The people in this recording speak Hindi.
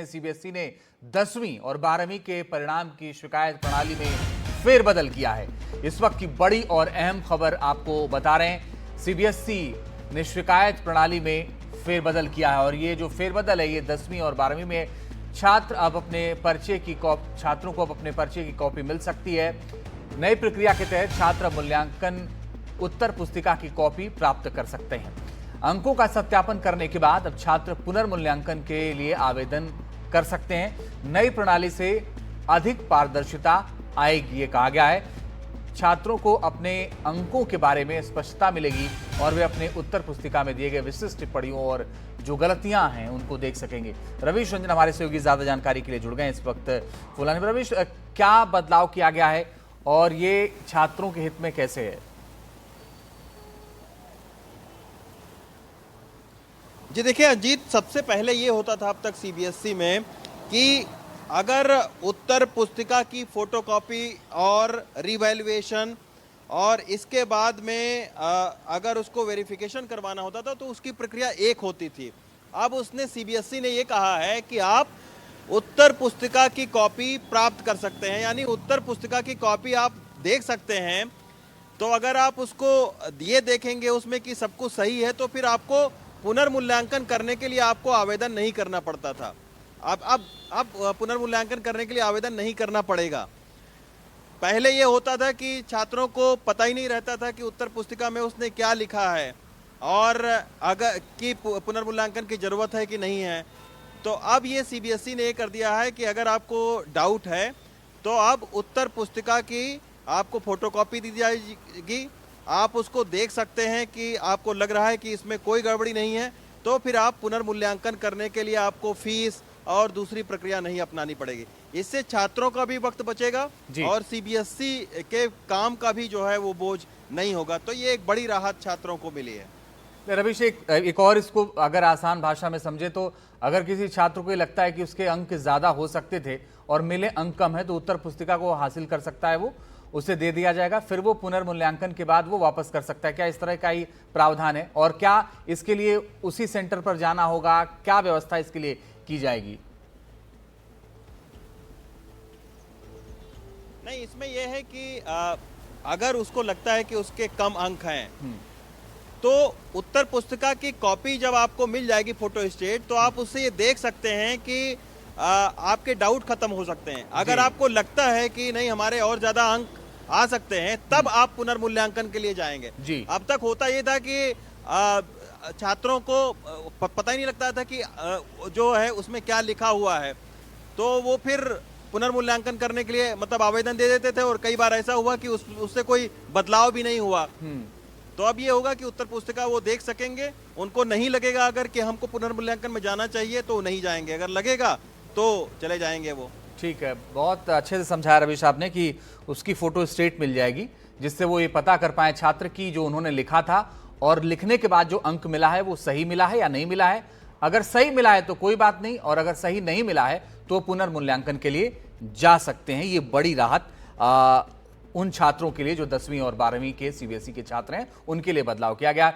सीबीएसई ने 10वीं और 12वीं के परिणाम की शिकायत प्रणाली में फेरबदल किया है। इस वक्त की बड़ी और अहम खबर आपको बता रहे हैं। सीबीएसई ने शिकायत प्रणाली में फेरबदल किया है और ये जो फेरबदल है ये 10वीं और 12वीं में छात्रों को अब अपने पर्चे की कॉपी मिल सकती है। नई प्रक्रिया के तहत छात्र मूल्यांकन उत्तर पुस्तिका की कॉपी प्राप्त कर सकते हैं। अंकों का सत्यापन करने के बाद अब छात्र पुनर्मूल्यांकन के लिए आवेदन कर सकते हैं। नई प्रणाली से अधिक पारदर्शिता आएगी, ये कहा गया है। छात्रों को अपने अंकों के बारे में स्पष्टता मिलेगी और वे अपने उत्तर पुस्तिका में दिए गए विशिष्ट टिप्पणियों और जो गलतियां हैं उनको देख सकेंगे। रवीश रंजन हमारे सहयोगी ज्यादा जानकारी के लिए जुड़ गए इस वक्त फुलानी। रवीश, क्या बदलाव किया गया है और ये छात्रों के हित में कैसे है? जी देखिए अजीत, सबसे पहले ये होता था अब तक सीबीएसई में कि अगर उत्तर पुस्तिका की फोटोकॉपी और रिवैल्यूएशन और इसके बाद में अगर उसको वेरिफिकेशन करवाना होता था तो उसकी प्रक्रिया एक होती थी। अब उसने सीबीएसई ने ये कहा है कि आप उत्तर पुस्तिका की कॉपी प्राप्त कर सकते हैं, यानी उत्तर पुस्तिका की कॉपी आप देख सकते हैं। तो अगर आप उसको ये देखेंगे उसमें कि सब कुछ सही है तो फिर आपको पुनर्मूल्यांकन करने के लिए आपको आवेदन नहीं करना पड़ता था। अब पुनर्मूल्यांकन करने के लिए आवेदन नहीं करना पड़ेगा। पहले ये होता था कि छात्रों को पता ही नहीं रहता था कि उत्तर पुस्तिका में उसने क्या लिखा है और अगर कि पुनर्मूल्यांकन की ज़रूरत है कि नहीं है। तो अब ये सीबीएसई ने ये कर दिया है कि अगर आपको डाउट है तो अब उत्तर पुस्तिका की आपको फोटोकॉपी दी जाएगी, आप उसको देख सकते हैं कि आपको लग रहा है कि इसमें कोई गड़बड़ी नहीं है, तो फिर आप पुनर्मूल्यांकन करने के लिए आपको फीस और दूसरी प्रक्रिया नहीं अपनानी पड़ेगी। इससे छात्रों का भी वक्त बचेगा और सीबीएसई के काम का भी जो है वो बोझ नहीं होगा। तो ये एक बड़ी राहत छात्रों को मिली है। रवीश, एक और इसको अगर आसान भाषा में समझे तो अगर किसी छात्र को लगता है कि उसके अंक ज्यादा हो सकते थे और मिले अंक कम है तो उत्तर पुस्तिका को हासिल कर सकता है, वो उसे दे दिया जाएगा, फिर वो पुनर्मूल्यांकन के बाद वो वापस कर सकता है। क्या इस तरह का ही प्रावधान है और क्या इसके लिए उसी सेंटर पर जाना होगा? क्या व्यवस्था इसके लिए की जाएगी? नहीं, इसमें यह है कि अगर उसको लगता है कि उसके कम अंक हैं तो उत्तर पुस्तिका की कॉपी जब आपको मिल जाएगी फोटो स्टेट, तो आप उससे ये देख सकते हैं कि आपके डाउट खत्म हो सकते हैं। अगर आपको लगता है कि नहीं हमारे और ज्यादा अंक आ सकते हैं तब आप पुनर्मूल्यांकन के लिए जाएंगे। अब तक होता ये था कि छात्रों को पता ही नहीं लगता था कि जो है उसमें क्या लिखा हुआ है, तो वो फिर पुनर्मूल्यांकन करने के लिए मतलब आवेदन दे देते थे और कई बार ऐसा हुआ कि उससे कोई बदलाव भी नहीं हुआ। तो अब ये होगा कि उत्तर पुस्तिका वो देख सकेंगे। उनको नहीं लगेगा अगर कि हमको पुनर्मूल्यांकन में जाना चाहिए तो नहीं जाएंगे, अगर लगेगा तो चले जाएंगे वो। ठीक है, बहुत अच्छे से समझाया रवीश आपने कि उसकी फोटो स्टेट मिल जाएगी जिससे वो ये पता कर पाए छात्र की जो उन्होंने लिखा था और लिखने के बाद जो अंक मिला है वो सही मिला है या नहीं मिला है। अगर सही मिला है तो कोई बात नहीं और अगर सही नहीं मिला है तो पुनर्मूल्यांकन के लिए जा सकते हैं। ये बड़ी राहत उन छात्रों के लिए जो 10वीं और 12वीं के सीबीएसई के छात्र हैं, उनके लिए बदलाव किया गया।